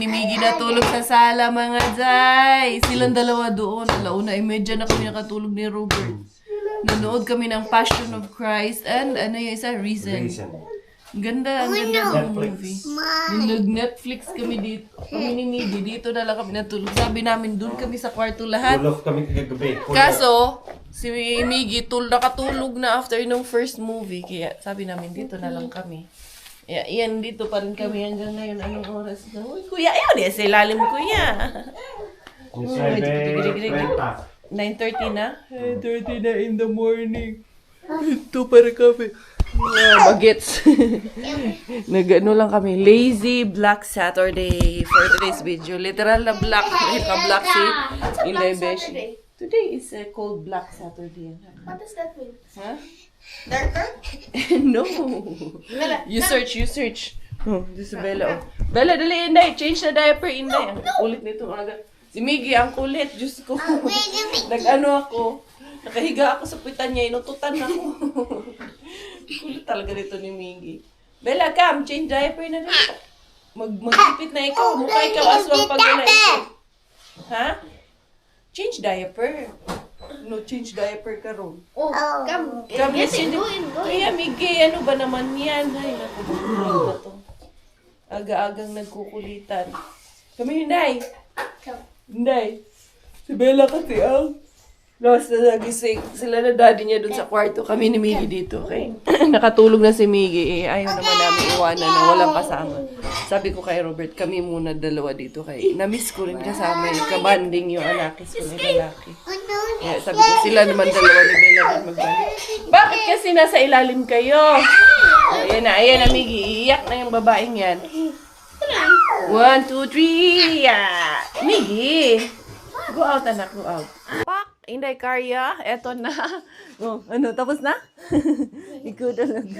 ni Miggy natulog sa sala, mga Jai. Silang dalawa doon. Alauna, imedya na kami nakatulog ni Robert. Nanood kami ng Passion of Christ and ano yung isa? Reason. Ganda, ang ganda ng movie. Nung nag-Netflix kami dito, kami ni Miggy, dito na lang kami natulog. Sabi namin, doon kami sa kwarto lahat. Pull-off kami kagabi. Kaso, si Miggy nakatulog na after nung first movie. Kaya sabi namin, dito na lang kami. Yan, dito pa rin kami hanggang ngayon. Anong oras na? Uy, kuya, ayun, sa ilalim, kuya. 9:30 na? 9:30 na in the morning. Ito para kami. Bagets. Nag-ano lang kami. Lazy Black Saturday for today's video. Literal na black. Black si Inday Beshi. Today is a cold Black Saturday. What does that mean? Huh? Darker? No. You search. Oh, this is Bella. Oh. Bella, dali, Inday. Change na diaper, Inday. Ang kulit nito. Si Miggy, ang kulit. Diyos ko. Nag-ano ako. Nakahiga ako sa puwitan niya. Inututan ako. Kulit talaga dito ni Miggy. Bella, come. Change diaper na rin. Magpipit na ikaw. Mukha ikaw aswang pag wala ikaw. Ha? Change diaper. No, change diaper ka ron. Oh, come. Come, Yes, change go in. Kaya, Miggy, ano ba naman yan? Ay, nakubukulit na to. Aga-agang nagkukulitan. Kami, Inday. Inday. Si Bella kasi ang last na nagising. Sila na daddy niya dun sa kwarto. Kami ni Miggy dito. Okay? Nakatulog na si Miggy. Ayaw naman namin iwanan na walang kasama. Sabi ko kay Robert, kami muna dalawa dito. Kay namiss ko rin kasama. Kabanding yung anakis ko na lalaki. Kaya sabi ko sila naman dalawa ni Bella din magbalik. Bakit kasi nasa ilalim kayo? Ayan na Miggy. Iiyak na yung babaeng yan. 1, 2, 3. Miggy. Go out, anak. Go out. Pak! Inday Karya. Eto na. Oh, ano, tapos na? Ikaw talaga.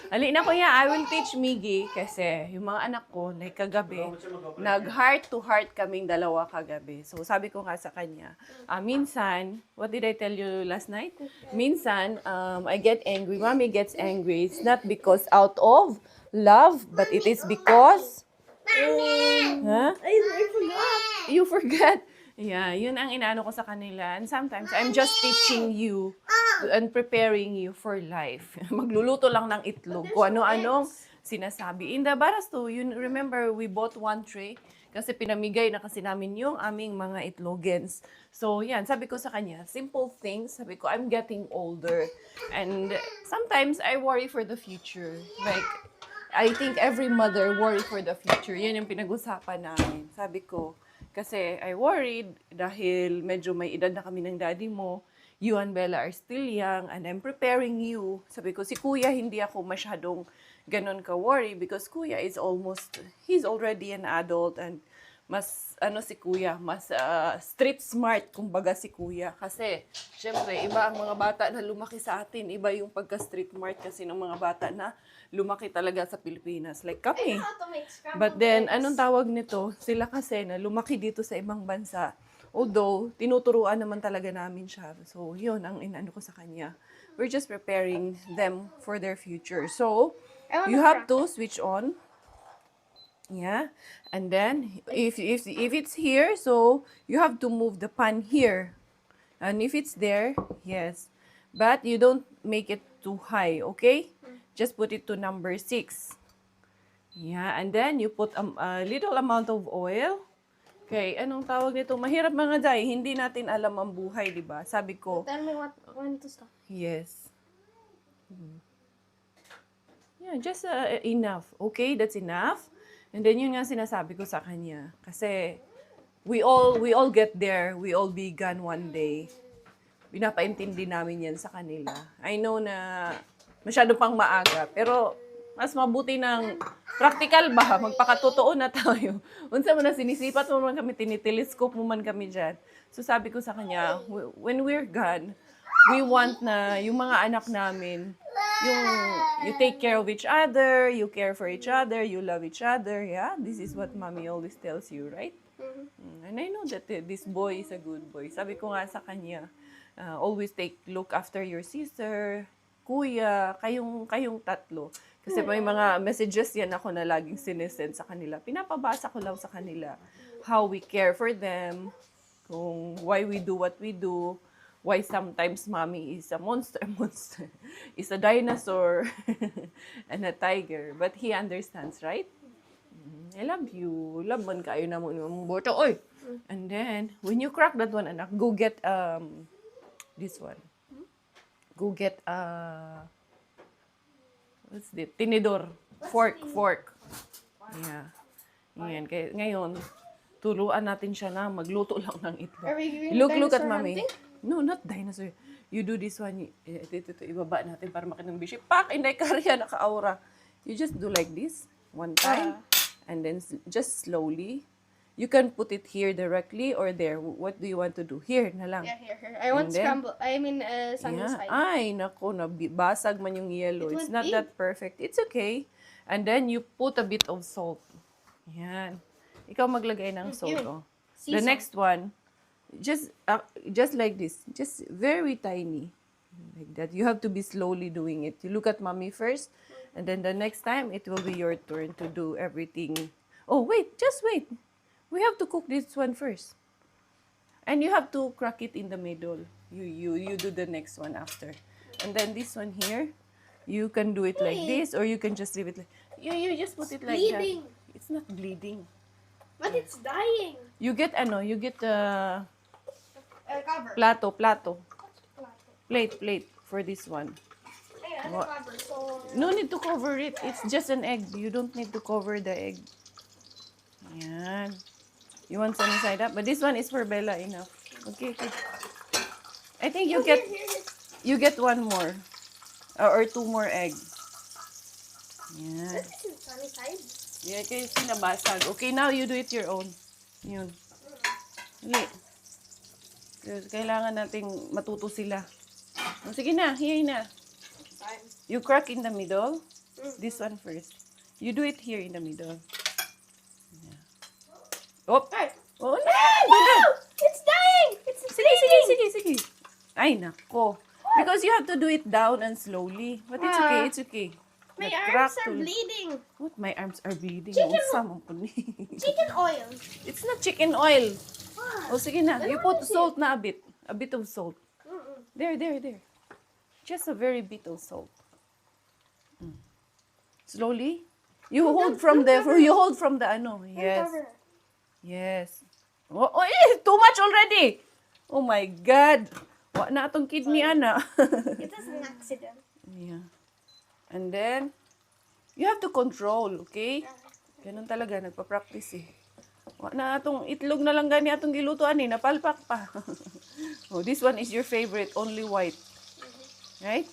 Ali na kuya, I will teach Miggy kasi yung mga anak ko, like kagabi, nag-heart to heart kaming dalawa kagabi. So sabi ko nga sa kanya, minsan, what did I tell you last night? Minsan, I get angry. Mommy gets angry. It's not because out of love, but it is because... Huh? I forgot. You forgot. Yeah, yun ang inaano ko sa kanila. And sometimes, I'm just teaching you and preparing you for life. Magluluto lang ng itlog. Kung ano-anong sinasabi. In the Barasto, you remember, we bought one tray kasi pinamigay na kasi namin yung aming mga itlogens. So, yan, sabi ko sa kanya, simple things. Sabi ko, I'm getting older. And sometimes, I worry for the future. Like, I think every mother worry for the future. Yan yung pinag-usapan namin. Sabi ko, kasi I worried dahil medyo may edad na kami ng daddy mo. You and Bella are still young and I'm preparing you. Sabi ko, si Kuya hindi ako masyadong ganon ka-worry because Kuya is he's already an adult and mas, si Kuya, mas street smart kumbaga si Kuya. Kasi, syempre, iba ang mga bata na lumaki sa atin. Iba yung pagka-street smart kasi ng mga bata na lumaki talaga sa Pilipinas. Like kami. But then, anong tawag nito? Sila kasi na lumaki dito sa ibang bansa. Although, tinuturuan naman talaga namin siya. So, yun ang inano ko sa kanya. We're just preparing them for their future. So, you have to switch on. Yeah. And then, if it's here, so, you have to move the pan here. And if it's there, yes. But you don't make it too high, okay? Just put it to number 6. Yeah, and then you put a little amount of oil. Okay, anong tawag nito? Mahirap mga Jai, hindi natin alam ang buhay, di ba? Sabi ko, Tell me when to stop. yes. Yeah, just enough. Okay, that's enough. And then yun nga sinasabi ko sa kanya. Kasi we all get there. We all be gone one day. Pinapaintindi namin yan sa kanila. I know na masyado pang maaga, pero mas mabuti ng practical ba? Magpakatotoo na tayo. Unsa man na sinisipat mo man kami, tinitelescope mo man kami dyan. So sabi ko sa kanya, when we're gone, we want na yung mga anak namin, you take care of each other, you care for each other, you love each other. Yeah, this is what mommy always tells you, right? And I know that this boy is a good boy. Sabi ko nga sa kanya, always look after your sister. kuya, kayong tatlo. Kasi may mga messages yan ako na laging sinesend sa kanila. Pinapabasa ko lang sa kanila how we care for them, kung why we do what we do, why sometimes mommy is a monster, is a dinosaur, and a tiger. But he understands, right? I love you. Love man kayo na mo yung boto. Oy! And then, when you crack that one, anak, go get this one. Go get what's this? Tinidor. Fork. Yeah. Yan. Kaya, ngayon, turuan natin siya na magluto lang ng itlog. Are we going Look at dinosaur mommy. hunting? No, not dinosaur. You do this one. Ito, ibaba natin para makinang bishi. Pak! Inday karya, naka-aura. You just do like this. One time. And then just slowly. You can put it here directly or there. What do you want to do? Here na lang. Yeah, here. I want And then- scramble. I mean, sunny Yeah. side. Ay, nako, basag man yung yellow. It It's went not big. that perfect. It's okay. And then you put a bit of salt. Yan. Ikaw maglagay ng salt. Yun. Oh. The Sea next one, just like this. Just very tiny. Like that. You have to be slowly doing it. You look at mommy first. And then the next time, it will be your turn to do everything. Oh, wait. Just wait. We have to cook this one first. And you have to crack it in the middle. You do the next one after. And then this one here, you can do it like this, or you can just leave it like you just put it like bleeding. that. It's not bleeding. But it's dying. You get Cover. plato. Plate for this one. Ay, What? cover. So, No need to cover it. It's just an egg. You don't need to cover the egg. Yan. You want sunny side up? But this one is for Bella enough. Okay. I think you get one more. Or two more eggs. Yan. this is sunny side. Yeah, kaya sinabasag. Okay, now you do it your own. Yun. Dali. Kailangan nating matuto sila. Oh, sige na, here na. Fine. You crack in the middle. This one first. You do it here in the middle. Yeah. Oh, Alright. oh na! Duga! It's dying. It's Sige. Ay, nako. Because you have to do it down and slowly. But it's okay. My Nag-crack arms are to- bleeding. What? My arms are bleeding. Chicken- Unsa man po ni? Chicken oil. It's not chicken oil. What? Oh, sige na. You Then put what is salt na a bit. A bit of salt. Mm-mm. There. Just a very bit of salt. Slowly. You hold from the ano. Yes. Cover. Yes. Oh, too much already. Oh my God. Wa na atong kidney, ana. It is an accident. Yeah. And then, you have to control, okay? Ganun talaga, nagpa-practice eh. Wa na atong itlog na lang gani atong gilutuan eh, napalpak pa. Oh, this one is your favorite, only white. Right?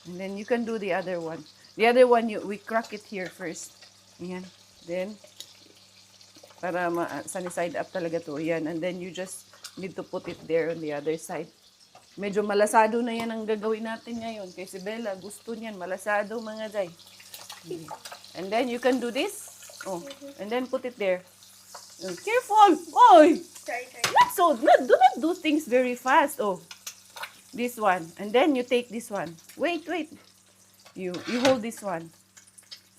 And then you can do the other one. The other one, we crack it here first. Yan. Then, para sunny side up talaga to. Yan. And then you just need to put it there on the other side. Medyo malasado na yan ang gagawin natin ngayon. Kay si Bella, gusto niyan. Malasado, mga day. And then you can do this. Oh, and then put it there. Oh, careful! Oy! Sorry. Do not do things very fast. Oh, this one. And then you take this one. Wait. You hold this one.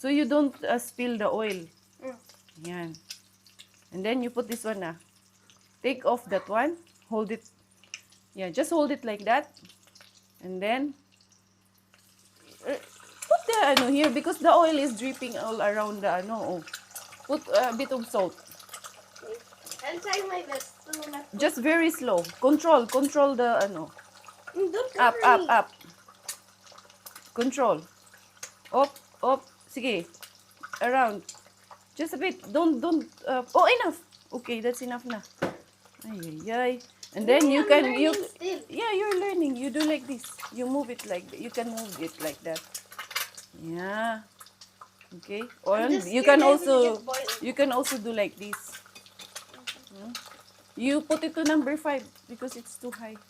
So you don't spill the oil. Yan. And then you put this one na. Take off that one. Hold it. Yeah, just hold it like that. And then put the ano here because the oil is dripping all around the ano. Oh. Put a bit of salt. I'll try my best to not. Just very slow. Control the ano. Don't Up. cover me. Control. Up. Sige. Around. Just a bit. Don't. Oh, enough. Okay, that's enough na. Ay. And then you I'm can learning still. Yeah, you're learning. You do like this. You move it like you can move it like that. Yeah. Okay. Or I'm just you scared can that it will also get boiled. you can also do like this. You put it to number 5 because it's too high.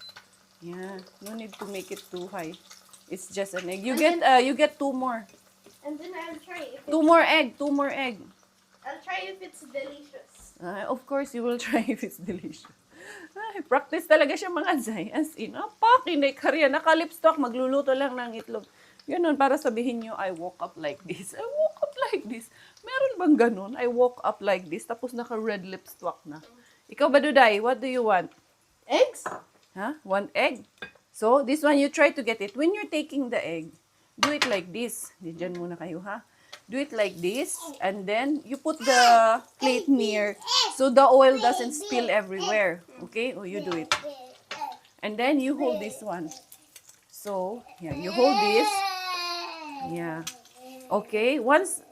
Yeah, no need to make it too high. It's just an egg. You get 2 more. And then I'll try if 2 more egg. I'll try if it's delicious. Of course, you will try if it's delicious. Ay, practice talaga siya mga Zay. As in, hindi karya. Naka-lipstock, magluluto lang ng itlog. Ganun, para sabihin nyo, I woke up like this. I woke up like this. Meron bang ganun? I woke up like this, tapos naka-red lipstick na. Ikaw ba, Duday? What do you want? Eggs? Huh? One egg? So, this one, you try to get it. When you're taking the egg, do it like this. Diyan muna kayo, ha? Do it like this, and then you put the plate near so the oil doesn't spill everywhere. Okay? Oh, you do it. And then you hold this one. So, yeah, you hold this. Yeah. Okay, once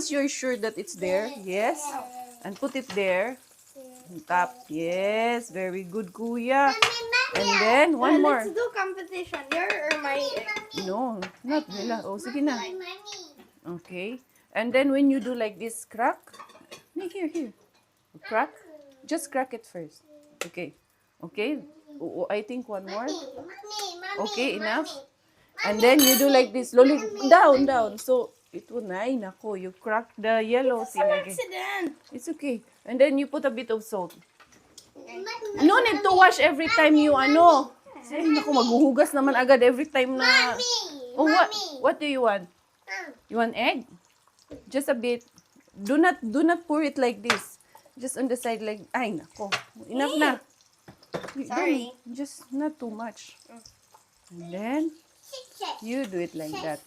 you're sure that it's there, yes, and put it there. Tap, yes, very good, kuya. And then, one more. Let's do competition. Your or my egg? No, not nila. Oh, sige na. Okay. And then, when you do like this, crack. Here. Crack. Just crack it first. Okay. Okay. I think one more. Okay, enough. And then, you do like this. Slowly, down. So, it will na. Ay, nako, you crack the yellow thing again. Accident. It's okay. And then, you put a bit of salt. No need to wash every time you ano. Ay, naku, maghuhugas naman agad every time na. Oh, what do you want? You want egg? Just a bit. Do not pour it like this. Just on the side like, ay, nako. Enough na. Sorry. Just not too much. And then, you do it like that.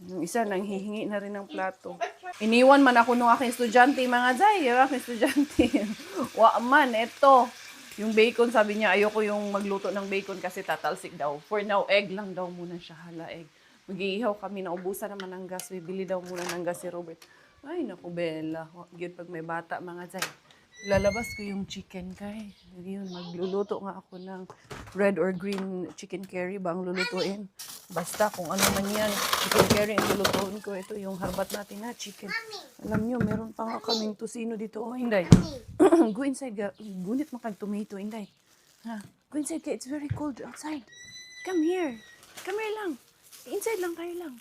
Yung isa, nang hihingi na rin ng plato. Iniwan man ako nung aking estudyante, mga Zay. Yung aking estudyante. Wa man, eto. Yung bacon, sabi niya, ayoko yung magluto ng bacon kasi tatalsik daw. For now, egg lang daw muna siya. Hala, egg. Mag-iihaw kami, naubusan naman ng gas. Bibili daw muna ng gas si Robert. Ay, naku, Bella. Yun, pag may bata, mga Zay. Lalabas ko yung chicken kay. Yun, magluluto nga ako ng red or green chicken curry ba ang lulutuin. Basta kung ano man yan, chicken curry ang lulutuin ko. Ito yung harbat natin na chicken. Alam nyo, meron pa nga kaming tusino dito. Oh, Inday. Go inside. Gunit makag tomato, Inday. Ha? Go inside ka. It's very cold outside. Come here. Come here lang. Inside lang kayo lang.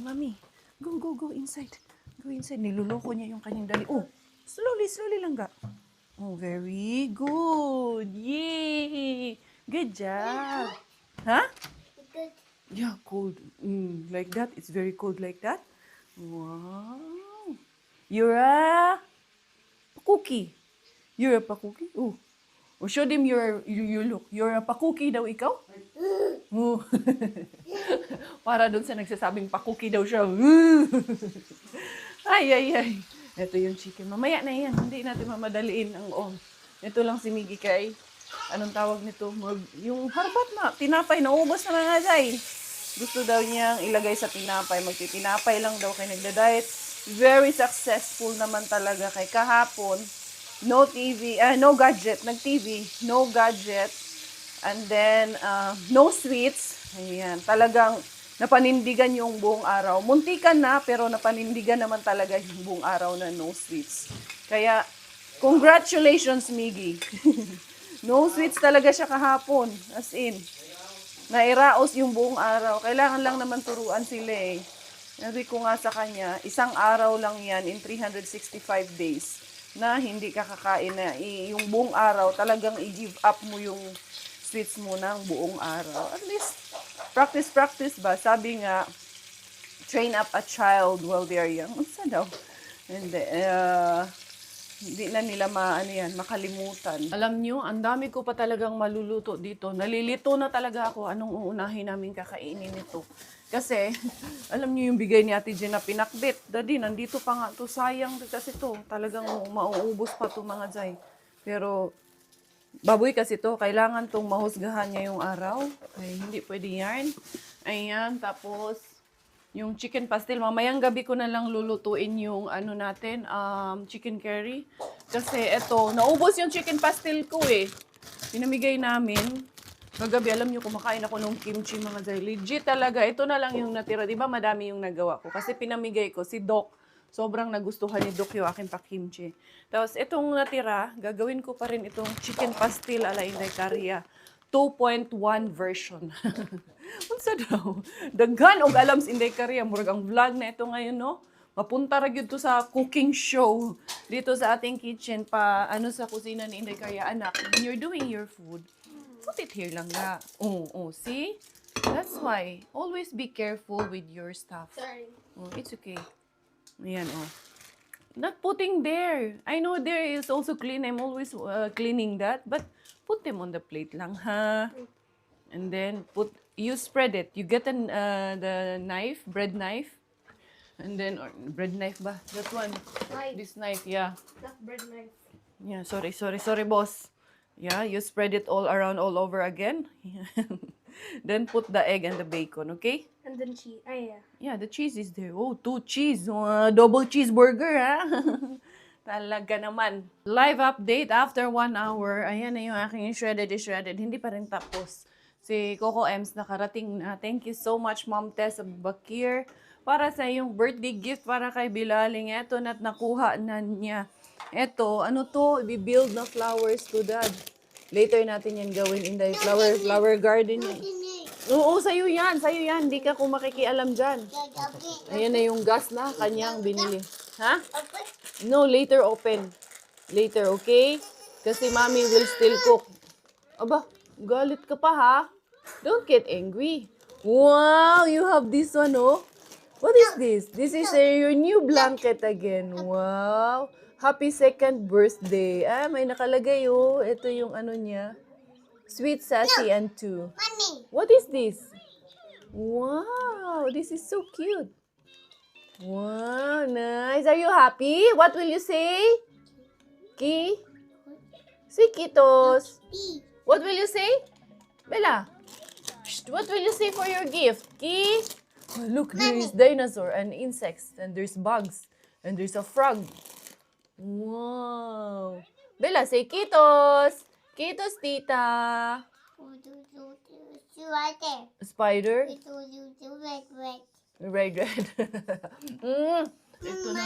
Mami. Go inside. Go inside. Niluloko niya yung kanyang dali. Oh, slowly lang ga. Oh, very good. Yay! Good job. Huh? Good. Yeah, cold. Like that. It's very cold like that. Wow. You're a cookie. You're a cookie. Oh. Oh, show them you look. You're a cookie daw ikaw? Oh. Para doon sa nagsasabing cookie daw siya. Ay. Ito yung chicken. Mamaya na yan. Hindi natin mamadaliin ang Ito lang si Miggy kay. Anong tawag nito? Yung harbat na. Tinapay. Naubos na mga Zay. Gusto daw niyang ilagay sa tinapay. Magtitinapay lang daw kay nagda-diet. Very successful naman talaga kay kahapon. No TV, no gadget. Nag-TV. No gadget. And then, no sweets. Ayan. Talagang napanindigan yung buong araw. Muntikan na, pero napanindigan naman talaga yung buong araw na no sweets. Kaya, congratulations, Miggy. No sweets talaga siya kahapon. As in, nairaos yung buong araw. Kailangan lang naman turuan sila eh. Sabi ko nga sa kanya, isang araw lang yan in 365 days na hindi ka kakain na yung buong araw, talagang i-give up mo yung sweets mo ng buong araw. At least, practice ba? Sabi nga, train up a child while they're young. Unsa daw? And hindi na nila makalimutan. Alam nyo, ang dami ko pa talagang maluluto dito. Nalilito na talaga ako anong uunahin namin kakainin nito. Kasi, alam nyo yung bigay ni Ate Jen na pinakbit. Daddy, nandito pa nga to. Sayang kasi to. Talagang mauubos pa to mga Zay. Pero, baboy kasi to, kailangan tong mahusgahan niya yung araw. Ay, hindi pwede yan. Ayan, tapos, yung chicken pastel, mamayang gabi ko na lang lulutuin yung natin, chicken curry. Kasi eto, naubos yung chicken pastel ko eh. Pinamigay namin. Kagabi, alam nyo, kumakain ako ng kimchi mga Zay. Legit talaga, ito na lang yung natira. Diba madami yung nagawa ko? Kasi pinamigay ko si Doc. Sobrang nagustuhan ni Doc yung aking pa-kimchi. Tapos, itong natira, gagawin ko pa rin itong chicken pastil ala Inday Caria. 2.1 version. Unsa daw? Daghan og alam si Inday Caria. Murag ang vlog na ito ngayon, no? Mapunta ra gyud to sa cooking show dito sa ating kitchen pa sa kusina ni Inday Caria. Anak, when you're doing your food, put it here lang nga. See? That's why. Always be careful with your stuff. Sorry. Oh, it's okay. Ayan, oh. Not putting there. I know there is also clean. I'm always cleaning that. But put them on the plate lang, ha? And then you spread it. You get the knife, bread knife. And then, or bread knife ba? That one. Knife. This knife, yeah. Not bread knife. Yeah, sorry, boss. Yeah, you spread it all around, all over again. Then put the egg and the bacon, okay? And then cheese. Ah, yeah. Yeah, the cheese is there. Oh, 2 cheese. Double cheeseburger, ha? Talaga naman. Live update after 1 hour. Ayan na yung aking shredded. Hindi pa rin tapos. Si Coco Ems nakarating na. Thank you so much, Mom Tess Bakir. Para sa yung birthday gift para kay Bilaling. Eto na't nakuha na niya. Eto, ano to? I-build na flowers to dad. Later natin yan gawin in the flower garden. Oo, sa'yo yan. Hindi ka kung makikialam dyan. Ayan na yung gas na kanyang binili. Ha? No, later open. Later, okay? Kasi mommy will still cook. Aba, galit ka pa ha? Don't get angry. Wow, you have this one, oh. What is this? This is your new blanket again. Wow. Happy 2nd birthday. Ah, may nakalagay, oh. Ito yung ano niya. Sweet, sassy, and 2. What is this? Wow, this is so cute. Wow, nice. Are you happy? What will you say? Ki? Say Kitos. What will you say? Bella. Shh, what will you say for your gift? Ki? Oh, look, there is dinosaur and insects and there's bugs and there's a frog. Wow. Bella, say Kitos. Kitos, tita. Spider? Red. Ito na.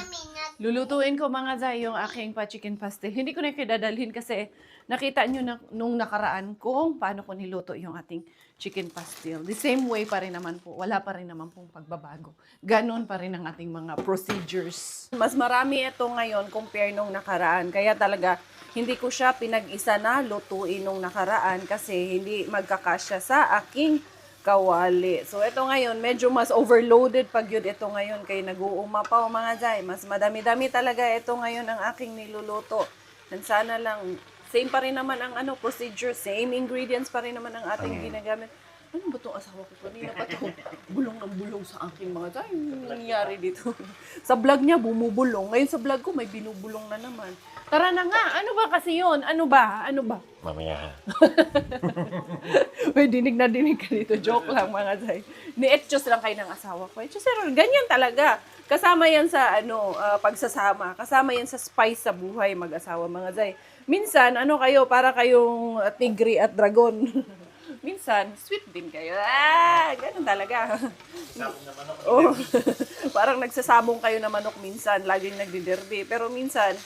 Lulutuin ko mga zay yung aking pa-chicken pastel. Hindi ko na kidadalhin kasi nakita nyo na, nung nakaraan kung paano ko niluto yung ating chicken pastel. The same way pa rin naman po. Wala pa rin naman pong pagbabago. Ganon pa rin ang ating mga procedures. Mas marami ito ngayon compare nung nakaraan. Kaya talaga hindi ko siya pinag-isa na lutuin nung nakaraan kasi hindi magkakasya sa aking kawali. So, ito ngayon, medyo mas overloaded pag yun ito ngayon kay nag-uumapaw mga zay. Mas madami-dami talaga ito ngayon ang aking niluluto. And sana lang, same pa rin naman ang procedure, same ingredients pa rin naman ang ating ginagamit. Ano ba itong asawa ko? Kanina pa ito, bulong ng bulong sa aking mga zay. Ano nangyari dito? Sa vlog niya, bumubulong. Ngayon sa vlog ko, may binubulong na naman. Tara na nga, ano ba kasi yun? Ano ba? Mamaya. May dinig na dinig ka dito. Joke lang mga zay. Ni-etchos lang kayo ng asawa ko. Etchos, ganyan talaga. Kasama yan sa pagsasama. Kasama yan sa spice sa buhay mag-asawa mga zay. Minsan, kayo, para kayong tigre at dragon. Minsan, sweet din kayo. Ganun talaga. Oh, parang nagsasabong kayo na manok minsan. Laging nagdiderby. Pero minsan,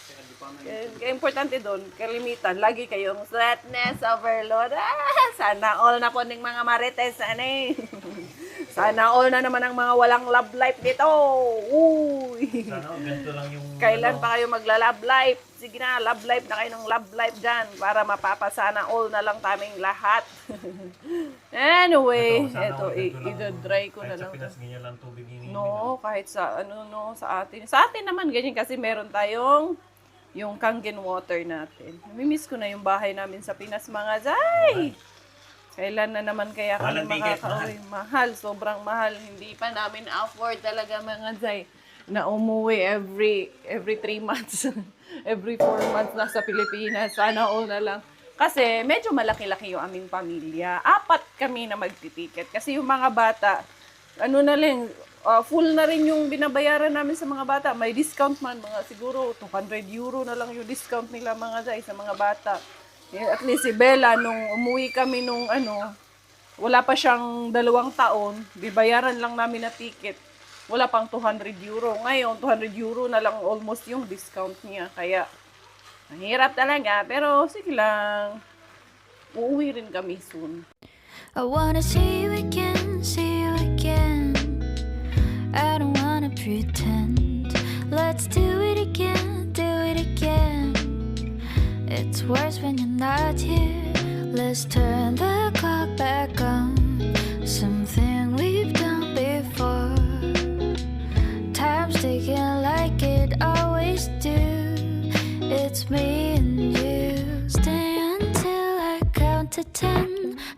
kaya importante doon, kalimitan, lagi kayong sweetness overload. Sana all na po ng mga marites. Sana all na naman ang mga walang love life dito. Uy. Sana ganito lang yung... Kailan pa kayo magla-love life? Sige na, love life na kayo ng love life dyan para mapapasana all na lang taming lahat. Anyway, ito, i-dry ko na lang. Kahit sa Pinas, ganyan lang tubig iniinom. No, kahit sa, sa atin. Sa atin naman, ganyan kasi meron tayong yung Kangen water natin. Namimiss ko na yung bahay namin sa Pinas, mga zay. Kailan na naman kaya kami makaka-uwi? Mahal, sobrang mahal. Hindi pa namin afford talaga, mga zay, na umuwi every 3 months. Every 4 months na sa Pilipinas. Sana all na lang. Kasi medyo malaki-laki yung aming pamilya. 4 kami na magtitiket. Kasi yung mga bata, full na rin yung binabayaran namin sa mga bata. May discount man, mga siguro 200 euro na lang yung discount nila mga zay sa mga bata. At least si Bella, nung umuwi kami nung wala pa siyang 2 taon, bibayaran lang namin na ticket. Wala pang 200 euro. Ngayon, 200 euro na lang almost yung discount niya. Kaya, mahirap talaga. Pero, sige lang. Uuwi rin kami soon. I wanna see you again, see you again. I don't wanna pretend. Let's do it again, do it again. It's worse when you're not here. Let's turn the clock back on. Some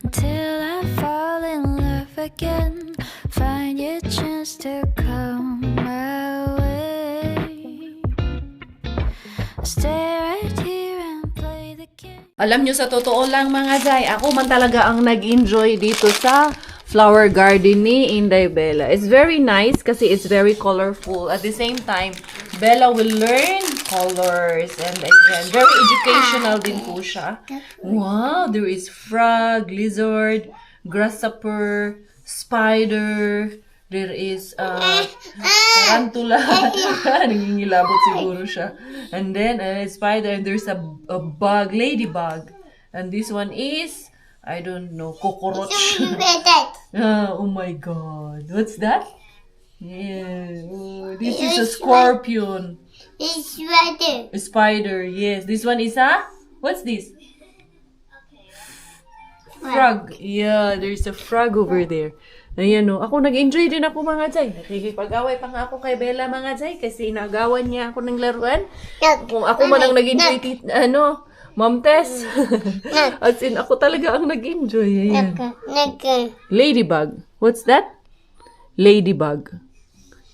until I fall in love again. Find your chance to come my way. Stay right here and play the game. Alam nyo, sa totoo lang mga Zay, ako man talaga ang nag-enjoy dito sa flower garden ni Inday Bella. It's very nice kasi it's very colorful. At the same time, Bella will learn colors. And ayan, very educational din po siya. Wow, there is frog, lizard, grasshopper, spider, there is tarantula. Nangingilabot siguro siya. And then, spider, and there's a bug, ladybug. And this one is, I don't know, cockroach. Oh my god. What's that? Yeah. Oh, this is a scorpion. It's right A spider, yes. This one is a, what's this? Frog. Yeah, there's a frog over there. Ayan o. Ako nag-enjoy din ako mga Zay. Nakikipag-away pa nga ako kay Bella mga Zay kasi nagawan niya ako ng laruan. Kung ako man ang nag-enjoy, Ma'am Tess. As in, ako talaga ang nag-enjoy. Ayan. Ladybug. What's that? Ladybug.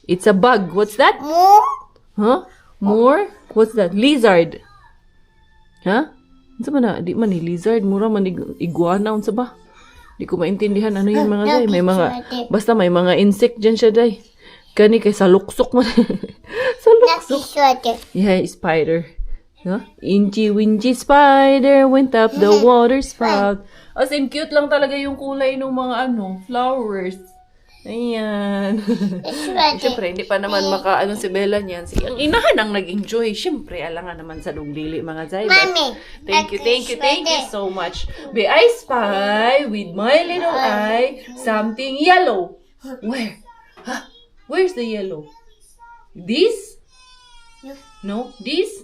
It's a bug. What's that? Huh? More? What's that? Lizard. Huh? Ano ba na? Di man ni lizard. Mura man iguana. Ano ba? Di ko maintindihan ano yung mga Day. May mga, basta may mga insect dyan siya Day. Kani kay saluksok man. Saluksok. Yeah, spider. Huh? Inchi winchi spider went up the water spout. As in, cute lang talaga yung kulay ng mga flowers. Ayan. Siyempre, hindi pa naman si Bella niyan. Ang inahan ang nag-enjoy. Siyempre, alangan naman sa dugdili mga Zay. Thank you so much. Be I spy with my little eye something yellow. Where? Huh? Where's the yellow? This? No? This?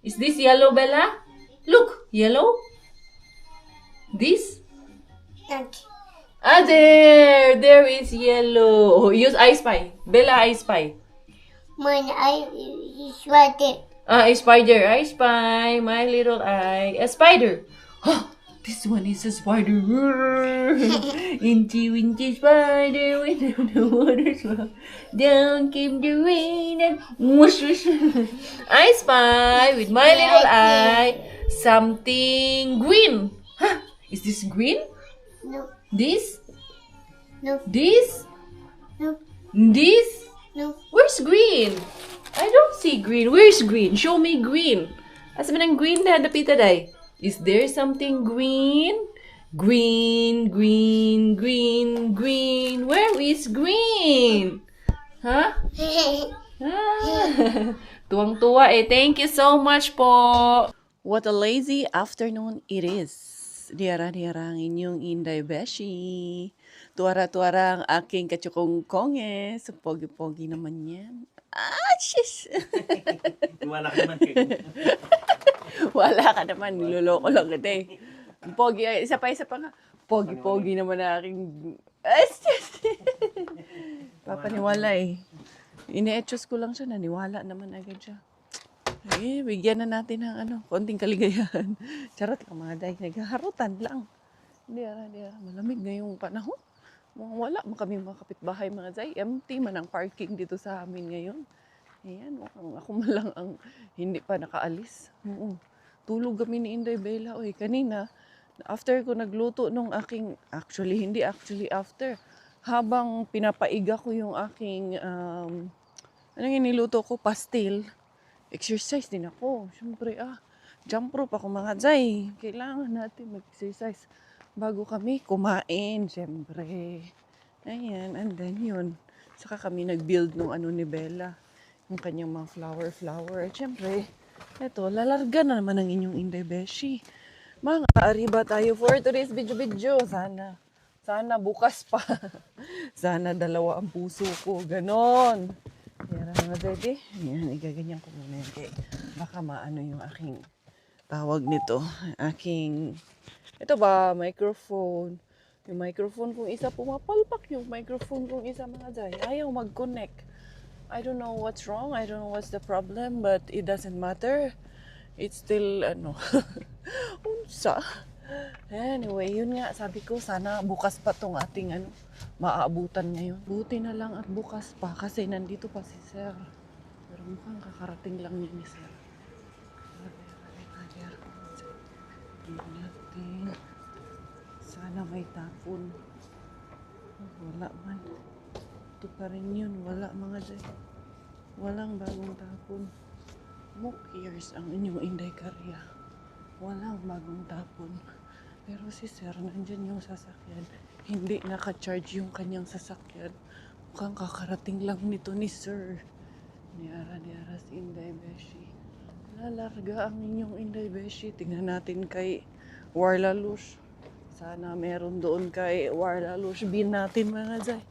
Is this yellow, Bella? Look, yellow. This? Ah, there! There is yellow. Oh, use I Spy. Bella, I Spy. Mine eye is right there. Ah, a spider. I spy my little eye. A spider. Oh, this one is a spider. Inchi winchi spider went down the water spout. Down came the rain and whoosh whoosh. I spy with my little eye something green. Huh? Is this green? No, This? no, This? no, This? no. Where's green? I don't see green. Where's green? Show me green. Asa man ang green na dapita day? Is there something green? Green, green, green, green. Where is green? Huh? Ah. Tuwang-tuwa eh. Thank you so much po. What a lazy afternoon it is. Diara-diara ang inyong Inday Beshi. Tuwara-tuwara ang aking kachukong-konge. So, pogi-pogi naman yan. Ah, shish! Wala ka naman kayo. Wala ka naman. Niloloko lang kita eh. Ang pogi. Ay, isa pa nga. Pogi-pogi naman na aking... Ah, shish! Papaniwala eh. Ine-etchos ko lang siya. Naniwala naman agad siya. Eh, bigyan na natin ng konting kaligayahan. Charot lang mga Day. Naghaharutan lang. Hindi, malamig ngayong panahon. Wala kami mga kapitbahay mga Day. Empty man ang parking dito sa amin ngayon. Ayan, ako man lang ang hindi pa nakaalis. Tulog kami ni Inday Bella. Oy, kanina, after ko nagluto nung aking, hindi after, habang pinapaiga ko yung aking, anong niluto ko, pastil, exercise din ako. Siyempre, jump rope ako mga Day. Kailangan natin mag-exercise bago kami kumain, siyempre. Ayan, and then yun. Saka kami nag-build nung ni Bella. Yung kanyang mga flower. At siyempre, eto, lalarga na naman ang inyong Inday Beshi. Mga ariba tayo for today's video. Sana bukas pa. Sana 2 ang puso ko. Ganon. Yan mga Daddy. Yan, igaganyan ko muna yan. Kaya baka maano yung aking tawag nito. Ito ba, microphone. Yung microphone kung isa pumapalpak. Yung microphone kung isa mga Day. Ayaw mag-connect. I don't know what's wrong. I don't know what's the problem. But it doesn't matter. It's still, unsa? Anyway, yun nga, sabi ko, sana bukas pa tong ating maaabutan ngayon. Buti na lang at bukas pa kasi nandito pa si Sir. Pero mukhang kakarating lang niya ni Sir. Natin. Sana may tapon. Wala man. Ito pa rin yun. Wala mga day. Walang bagong tapon. Mook years ang inyong Inday Karya. Walang bagong tapon. Pero si Sir, nandyan yung sasakyan. Hindi naka-charge yung kanyang sasakyan. Mukhang kakarating lang nito ni Sir. Niara si Inday Beshi. Lalarga ang inyong Inday Beshi. Tingnan natin kay Warlalush. Sana meron doon kay Warlalush. Bin natin mga Zay.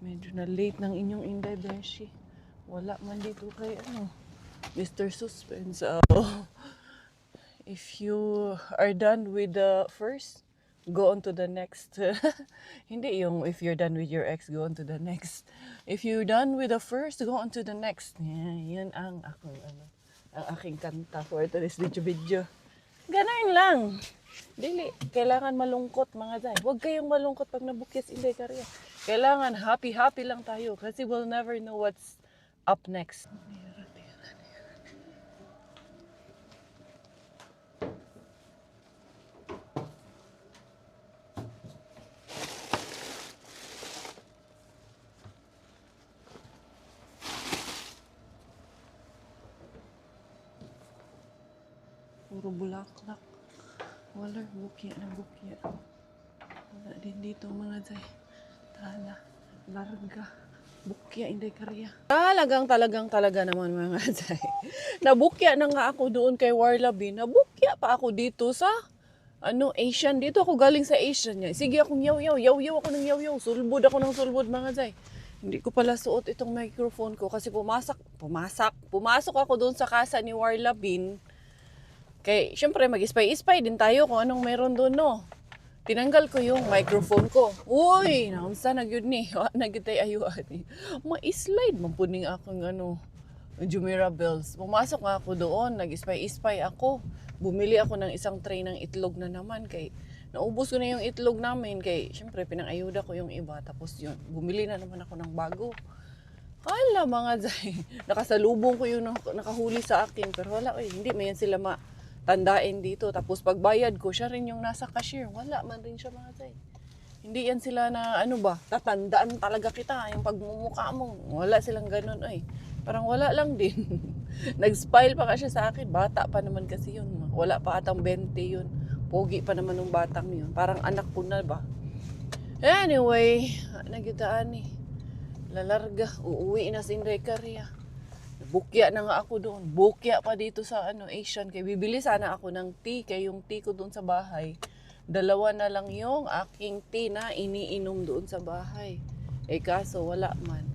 Medyo na late ng inyong Inday Beshi. Wala man dito kay Mr. Suspense. If you are done with the first, go on to the next. Hindi yung if you're done with your ex, go on to the next. If you're done with the first, go on to the next. Yan ang ang aking kanta for today's video. Ganun lang. Dili, kailangan malungkot mga Zay. Huwag kayong malungkot pag nabukis Inday Karya. Kailangan happy lang tayo kasi we'll never know what's up next. Puro bulaklak. Wala, bukya na bukya. Wala din dito mga Zay. Tala, larga. Bukya, Inday Karya. Talaga naman mga Zay. Nabukya na nga ako doon kay Warlabi. Nabukya pa ako dito sa Asian. Dito ako galing sa Asian niya. Sige akong yaw-yaw ako ng yaw-yaw. Sulbod ako ng sulbod mga Zay. Hindi ko pala suot itong microphone ko kasi pumasok ako doon sa kasa ni Warlabin. Kay, syempre, mag-ispay-ispay din tayo kung anong meron doon, no? Tinanggal ko yung microphone ko. Uy, naunsa na yun ni. Nagitay ayuan ni. Ma-slide man po ning akong Jumeirah Bells. Pumasok nga ako doon, nag-ispay-ispay ako. Bumili ako ng isang tray ng itlog na naman. Kay, naubos ko na yung itlog namin. Kay, syempre, pinang-ayuda ko yung iba. Tapos yun, bumili na naman ako ng bago. Hala mga Zay, nakasalubong ko yung nakahuli sa akin. Pero wala, hindi man yan sila tandain dito. Tapos pagbayad ko, siya rin yung nasa cashier. Wala man rin siya mga Zay. Hindi yan sila na tatandaan talaga kita. Yung pagmumukha mo. Wala silang ganun Parang wala lang din. Nag-smile pa ka siya sa akin. Bata pa naman kasi yun. Wala pa atang 20 yun. Pogi pa naman ng batang yun. Parang anak ko na ba. Anyway, nagitaan Lalarga. Uuwi na si Inday Karya. Bukya na nga ako doon. Bukya pa dito sa Asian. Kaya bibili sana ako ng tea. Kaya yung tea ko doon sa bahay, 2 na lang yung aking tea na iniinom doon sa bahay. Kaso wala man.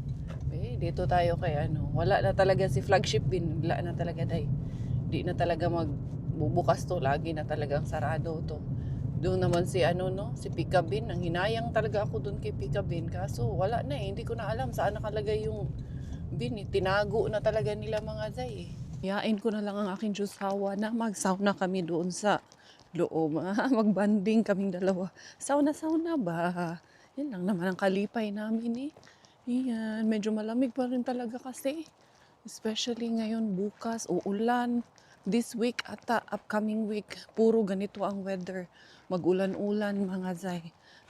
Dito tayo kay wala na talaga si Flagship Bin. Wala na talaga day. Di na talaga magbubukas to. Lagi na talagang sarado to. Doon naman si si Pika Bin. Ang hinayang talaga ako doon kay Pika Bin. Kaso wala na Hindi ko na alam saan nakalagay yung bin. Tinago na talaga nila mga Zay. Yain ko na lang ang aking Diyoshawa na mag-sauna kami doon sa loob. Magbanding kaming dalawa. Sauna ba? Yan lang naman ang kalipay namin Yan. Medyo malamig pa rin talaga kasi. Especially ngayon bukas, uulan. This week at upcoming week, puro ganito ang weather. Mag-ulan-ulan mga Zay.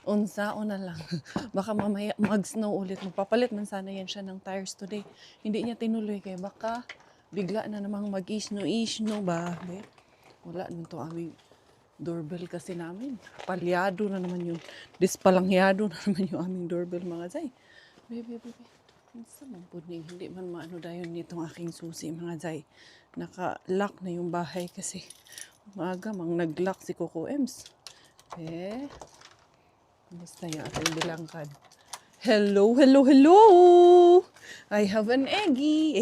Unsao na lang. Baka mamaya mag-snow ulit. Magpapalit man sana yan siya ng tires today. Hindi niya tinuloy kaya baka bigla na namang mag-isno ba? Wala naman to aming doorbell kasi namin. Palyado na naman yung dispalangyado na naman yung aming doorbell mga Zay. Baby. Minsan man po hindi man maano dayon nitong aking susi mga Zay. Naka-lock na yung bahay kasi umaga mang nag-lock si Coco Ems. Basta yung ating bilangkad. Hello! I have an eggy.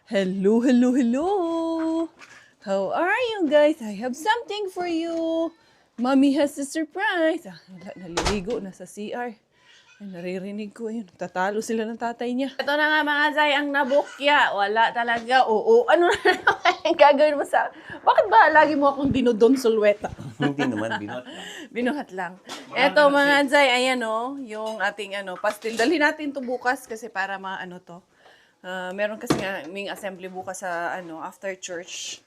Hello! How are you guys? I have something for you. Mommy has a surprise. Naliligo na sa CR. Ay, naririnig ko yun. Tatalo sila ng tatay niya. Ito na nga mga Zay, ang nabukya. Wala talaga. Oo. Ano na naman gagawin mo sa... Bakit ba lagi mo akong dinodon sulweta? Hindi naman, binot lang. Binuhat lang. Ito mga Zay, ayan o. Yung ating pastil. Dalhin natin to bukas kasi para to. Meron kasi nga may assembly bukas sa after church.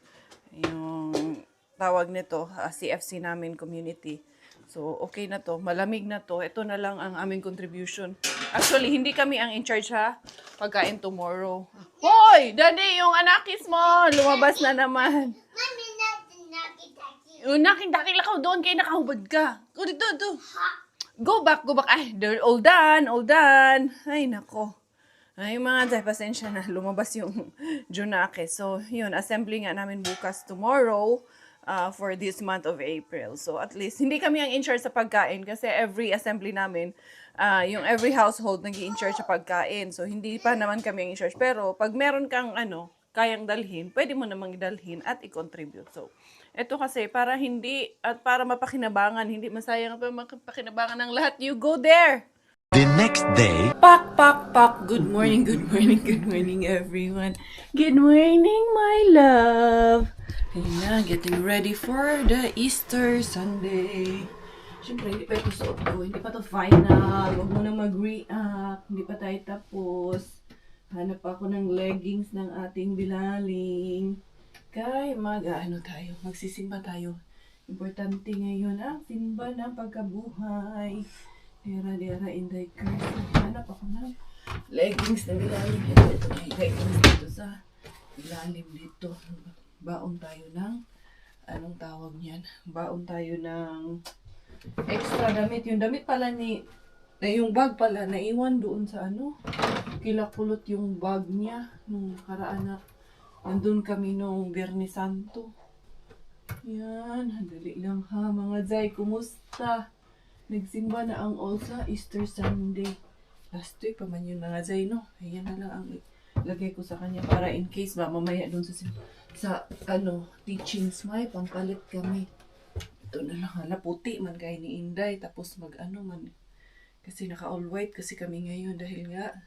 Yung tawag nito, CFC namin community. So, okay na to. Malamig na to. Ito na lang ang aming contribution. Actually, hindi kami ang in charge ha. Pagkain tomorrow. Hoy! Daddy, yung anakis mo! Lumabas na naman. Mami, nakita. Yung nakindakil ako doon kaya nakahubad ka. Go dito, do. Go back. Ay, they're all done. Ay, nako. Ay, mga Zay, pasensya na. Lumabas yung Junake. So, yun. Assembly nga namin bukas tomorrow. For this month of April. So at least, hindi kami ang in-charge sa pagkain kasi every assembly namin, yung every household nag-i-in-charge sa pagkain. So hindi pa naman kami ang in-charge. Pero pag meron kang kayang dalhin, pwede mo namang idalhin at i-contribute. So, ito kasi para hindi, at para mapakinabangan, hindi masayang pa mapakinabangan ng lahat. You go there! The next day, Pak. Good morning, everyone. Good morning, my love. Ayun na, getting ready for the Easter Sunday. Siyempre, hindi pa ito suot ko. Hindi pa ito final. Huwag mo na mag-react. Hindi pa tayo tapos. Hanap ako ng leggings ng ating bilaling. Kaya tayo. Magsisimba tayo. Importante ngayon ang simba ng pagkabuhay. Dera, inday curse. Hanap ako ng leggings ng bilaling. Ito na yung leggings dito sa ilalim dito. Baon tayo ng, anong tawag niyan? Baon tayo ng extra damit. Yung damit pala yung bag pala, naiwan doon sa kilakulot yung bag niya. Nung nakaraan na, nandun kami nung Biyernes Santo. Yan, dali lang ha mga Zay, kumusta? Nagsimba na ang Olsa Easter Sunday. Last week pa man yun mga Zay, no? Ayan na lang ang lagay ko sa kanya para in case ba mamaya doon sa teachings may pampalit kami. Ito na lang hala, puti man kay ni Inday tapos man kasi naka all white kasi kami ngayon dahil nga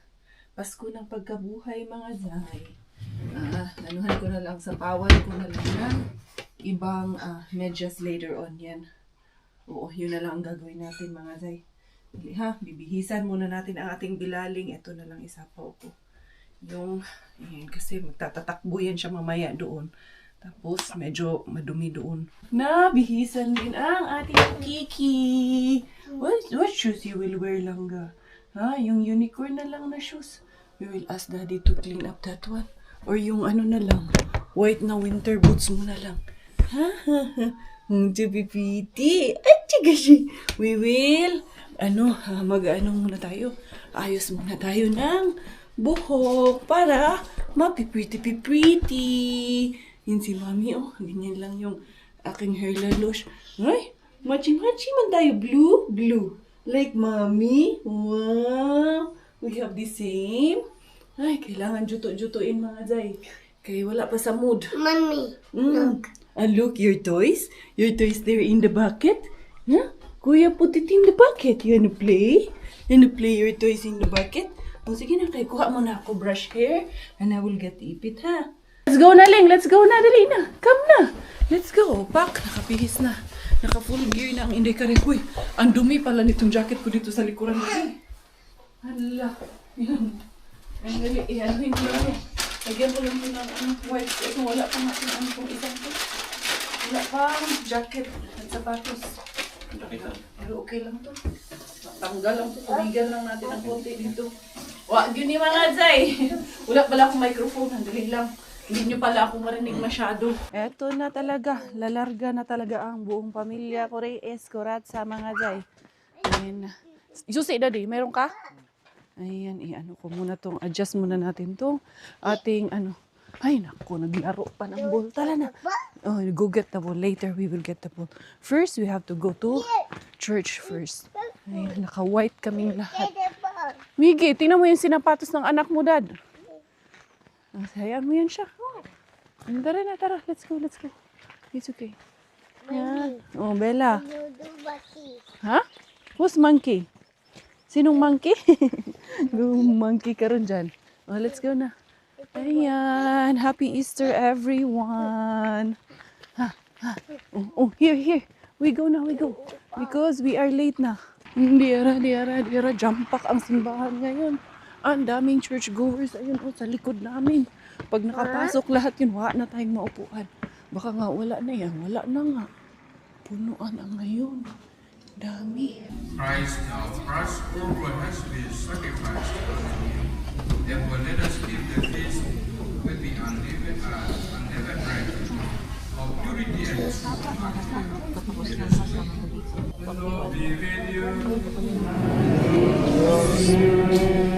Pasko ng pagkabuhay mga Zay. Anuhan ko na lang sa pawal ko na lang ng ibang medyas later on yan. Oo, yun na lang ang gagawin natin mga Zay. Bibihisan muna natin ang ating bilaling. Ito na lang isapaw ko. Kasi magtatatakbo yan siya mamaya doon. Tapos, medyo madumi doon. Nabihisan din ang ating Kiki. What shoes you will wear, Langga? Yung unicorn na lang na shoes. We will ask Daddy to clean up that one. Or yung na lang, white na winter boots mo na lang. Pipiti. Atchigashi. We will, muna tayo. Ayos muna tayo ng buhok para mapipriti. Yun si Mami, ganyan lang yung aking hair lalush. Ay, machi-machi man tayo. Blue. Like Mami. Wow. We have the same. Ay, kailangan juto-jutuin mga Zay. Kaya wala pa sa mood. Mami, Look, your toys. Your toys there in the bucket. Huh? Kuya, put it in the bucket. You wanna play? You wanna play your toys in the bucket? Sige na, kaya kuha mo na ako brush hair and I will get ipit, ha? Let's go na, Ling. Let's go na. Dali na. Come na. Let's go. Pak, nakapihis na. Naka-full gear na ang Inday Kare. Uy, ang dumi pala nitong jacket ko dito sa likuran mo. Hala. Yan. Ang dali. Anuhin ko lang. Lagyan ko lang ng white. Ito, wala pa natin ang itong isang ko. Wala pa jacket at sapatos. Pero okay lang to. Tanggal lang to. Tubigan lang natin ang konti dito. Wag yun ni mga Zay. Wala pala akong microphone. Handali lang. Hindi nyo pala ako marinig masyado. Eto na talaga. Lalarga na talaga ang buong pamilya ko. Reyes, Corat sa mga Zay. Ayan. Susi, Daddy, meron ka? Ayan, ko muna tong, adjust muna natin tong ating Ay, naku, naglaro pa ng ball. Tala na. Go get the ball. Later, we will get the ball. First, we have to go to church first. Ayan, naka-white kaming lahat. Migi, tingnan mo yung sinapatos ng anak mo, Dad. Hayaan mo yan siya. Tara, let's go. It's okay. Yan. Oh, Bella. Ha? Who's monkey? Sinong monkey? Monkey ka rin dyan. Oh, let's go na. Ayan. Happy Easter, everyone. Oh, here. We go na, we go. Because we are late na. Dira. Jump pack ang simbahan ngayon. Ang daming churchgoers. Ayun, sa likod namin. Pag nakapasok lahat yun, wala na tayong maupuan. Baka nga wala na yan. Wala na nga. Punuan ang ngayon. Dami. Christ now, Passover has been sacrificed for you. Therefore, let us keep the feast with the unleavened bread of purity and truth. The Lord be with you.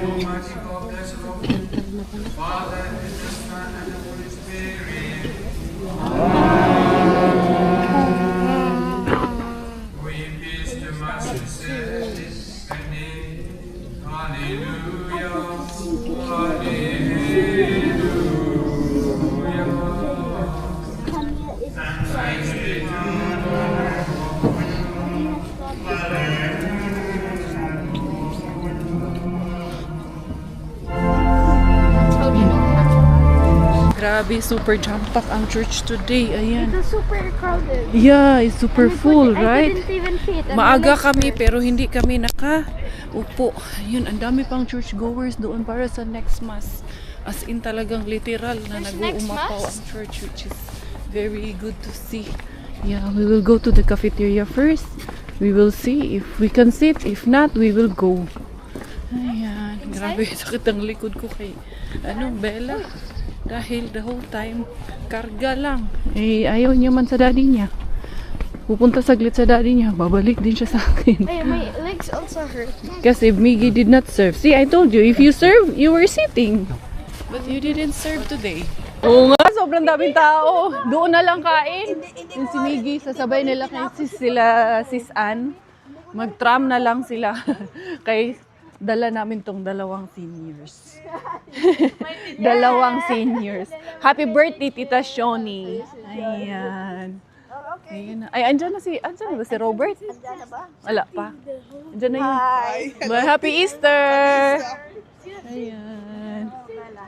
Almighty God, blessed of Father, and the Son, and the Holy Spirit. We peace the Master says, and hallelujah, Grabe, super jump pack ang church today. Ayan. It's super crowded. Yeah, it's super full, I right? couldn't even fit. And Maaga then I kami pero hindi kami nakaupo. Yun, ang dami pang churchgoers doon para sa next mass. As in talagang literal na There's next nag-uumapaw mass? ang church, which is very good to see. Yeah, we will go to the cafeteria first. We will see if we can sit. If not, we will go. Ayan, grabe, sakit ang likod ko kay Bella. Dahil the whole time, karga lang. Eh, ayaw niya man sa daddy niya. Pupunta saglit sa daddy niya, babalik din siya sa akin. Hey, my legs also hurt. Kasi Miggy did not serve. See, I told you, if you serve, you were sitting. But you didn't serve today. Oo nga, sobrang daming tao. Doon na lang kain. Yung si Miggy, sasabay nila kay sis Ann. Mag-tram na lang sila. Kay dala namin tong dalawang seniors. Dalawang seniors. Happy birthday, Tita Shoni. Ayan. Ayan na. Ay, andyan na ba si Robert? Wala pa. Andyan na yun. Hi. Happy Easter! Ayan.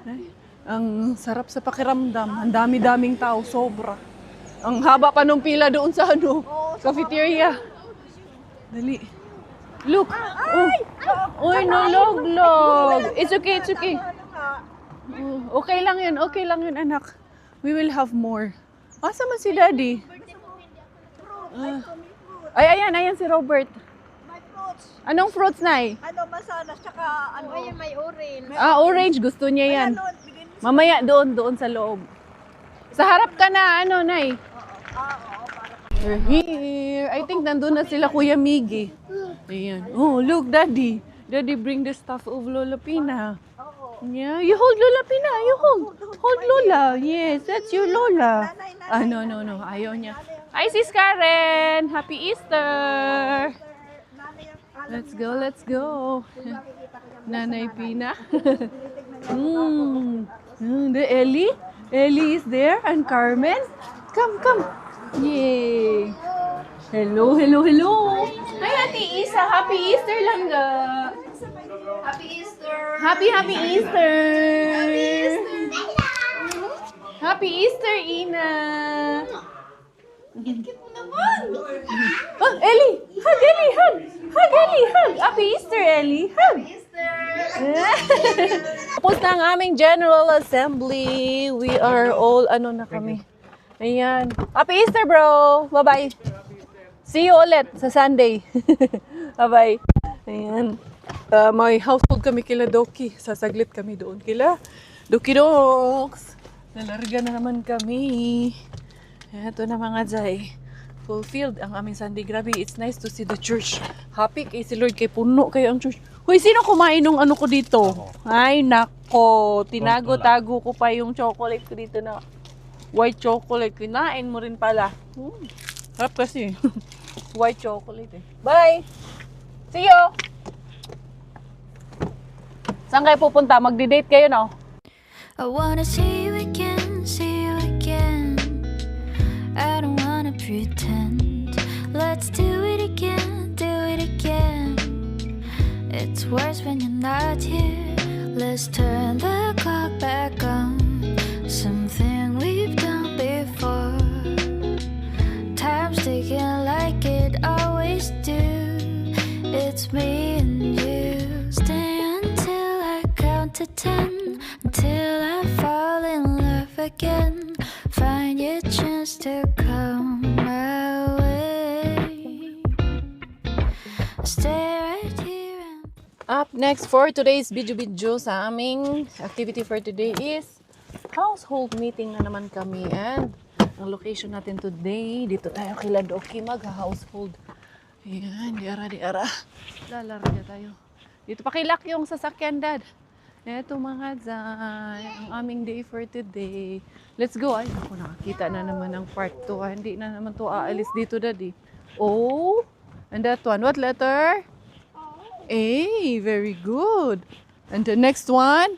Ay, ang sarap sa pakiramdam. Ang dami-daming tao, sobra. Ang haba pa nung pila doon sa cafeteria. Dali. Look! Oh. Uy, nalog-log. It's okay. Oh, okay lang yun, anak. We will have more. Asa man si Daddy? Ayan si Robert. My fruits. Anong fruits, Nay? Masanas, tsaka Ayan, may orange. Orange. Gusto niya yan. Mamaya doon sa loob. Sa harap ka na, Nay? We're here. I think nandun na sila, Kuya Miggy. Ayan. Oh, look, Daddy. Daddy bring the stuff of Lola Pina. Yeah, you hold Lola Pina. You hold. Hold Lola. Yes, that's your Lola. No. Ayaw niya. Hi, Sis Karen. Happy Easter. Let's go. Nanay Pina. The Ellie. Ellie is there and Carmen. Come. Yay. Hello. Hi, Ate Isa. Happy Easter lang ga. Happy Easter! Happy Easter. Happy Easter, Ina. Oh, Ellie. Hug, Ellie. Hug. Hug, Ellie. Hug. Happy Easter, Ellie. Hug. Tapos na ang aming General Assembly. We are all, na kami. Ayan. Happy Easter, bro. Bye-bye. See you ulit sa Sunday. Bye-bye. Ayan. May household kami kila Doki. Sasaglit kami doon kila Doki Dogs. Nalarga na naman kami. Ito na mga Jai. Fulfilled ang aming Sunday. Grabe, it's nice to see the church. Happy kay si Lord, kay puno kayo ang church. Hoy, sino kumain ng ko dito? Ay, nako. Tinago-tago ko pa yung chocolate ko dito na white chocolate. Kinain mo rin pala. Harap kasi. White chocolate eh. Bye! See you! Saan kayo pupunta? Magdi-date kayo, no? I wanna see you again, see you again. I don't wanna pretend. Let's do it again, do it again. It's gets worse when you're not here. Let's turn the clock back on. Something we've done before. Time's ticking like it always do. It's me and you. Stay until I count to 10. Until I fall in love again. Find your chance to come my way. Stay right here and Up next for today's video sa aming activity for today is household meeting na naman kami. And ang location natin today, dito tayo kay Ladoki mag-household. Ayan, di ara. Lalarga tayo. Dito pakilak yung sasakyan, Dad. Eto mga Zay, ang aming day for today. Let's go. Ay, ako nakakita na naman ng part 2. Hindi na naman to aalis dito, Daddy. O, and that one, what letter? A, very good. And the next one?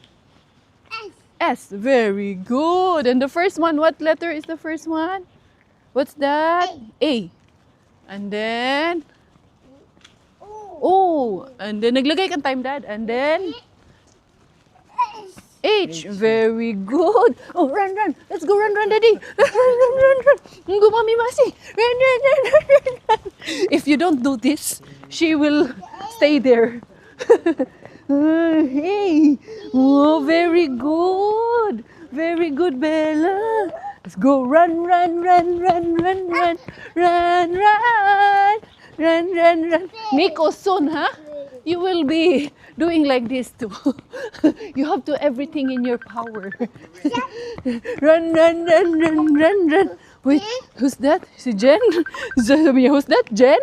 S, very good. And the first one, what letter is the first one? What's that? A. And then? O. And then, naglagay kang time, Dad. And then? H, very good. Oh, run. Let's go, run, Daddy. Run. Go, Mommy Masi. Run. If you don't do this, she will stay there. Hey. Oh, very good. Very good, Bella. Let's go, run. Nico, soon, huh? You will be doing like this too. You have to everything in your power. Run. Wait, who's that? Si Jen? Sabi niya, who's that? Jen?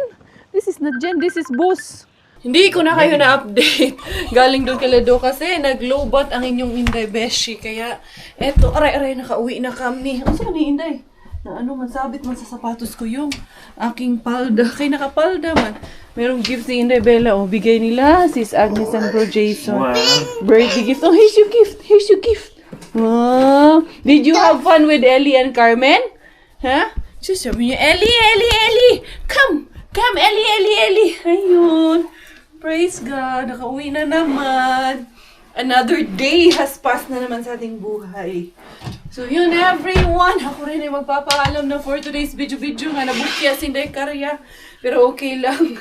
This is not Jen, this is Boss. Hindi ko na kayo na-update. Galing doon kay Lado kasi nag-lowbat ang inyong Inday Beshi. Kaya, eto, aray, nakauwi na kami. Ano saan ni Inday? Na ano man, sabit man sa sapatos ko yung aking palda. Kaya nakapalda man. Merong gift si Inday Bella. O, bigay nila. Sis Agnes and Bro Jason. Wow. Birthday gift. Oh, here's your gift. Wow. Did you have fun with Ellie and Carmen? Huh? Just sabi niya, Ellie. Come, Ellie. Ayun. Praise God. Nakauwi na naman. Another day has passed na naman sa ating buhay. So yun everyone, ako rin ay magpapaalam na for today's video nga nabukya si Inday Karya. Pero okay lang.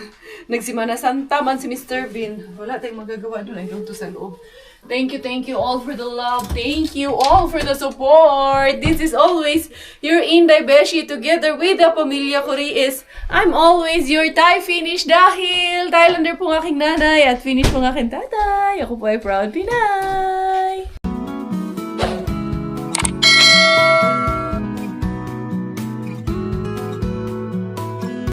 Nagsimana Santa man si Mr. Bean. Wala tayong magagawa doon. I don't to sa loob. Thank you all for the love. Thank you all for the support. This is always your Inday Beshi together with the Pamilya Coriis. I'm always your Thai Finish dahil Thailander po ang aking nanay at Finnish po ang aking tatay. Ako po ay proud Pinay.